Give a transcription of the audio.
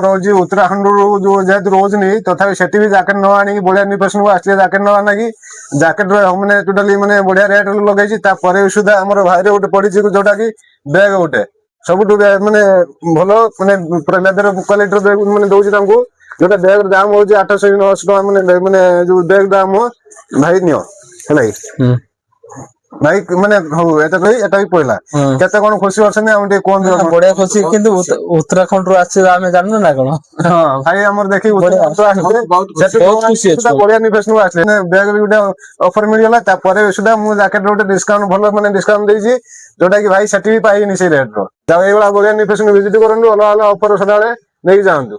रोज उत्तराखंड जेहतु रोजनी तथापि सेठी भी जैकेट न आनी बढ़िया निपेशन को आसले जैकेट न आना कि जैकेट मैंने टोटाली मैंने बढ़िया रेट लगे सुधा आम भाई गोटे पड़ी जोटा कि बैग गोटे सब माने भल माने पूरा लेदर क्वालिटी बैग मैंने दौर जोटा बैग दाम हो 800 900 टका मैंने मैंने जो बैग दाम हो भाई नियो है भाई माने हौ एटा भी पड़ला केते कोन खुशी अछन हम टे कोन बढ़िया खुशी किंतु उत्तराखंड रो आछे आमे जाननु ना कोन हां भाई हमर देखि उत्तराखंड बहुत खुशी अछि बढ़िया निवेशन आछले बैग भी गुटे ऑफर मिल गेला ता परे सुधा मु जैकेट रोटे डिस्काउंट भलो माने डिस्काउंट देजी जोटा कि भाई सेठी भी पाइनी से रेट रो ता एबला बढ़िया निवेशन विजिट करनु अला अला ऑफर सदाळे नै जांदु।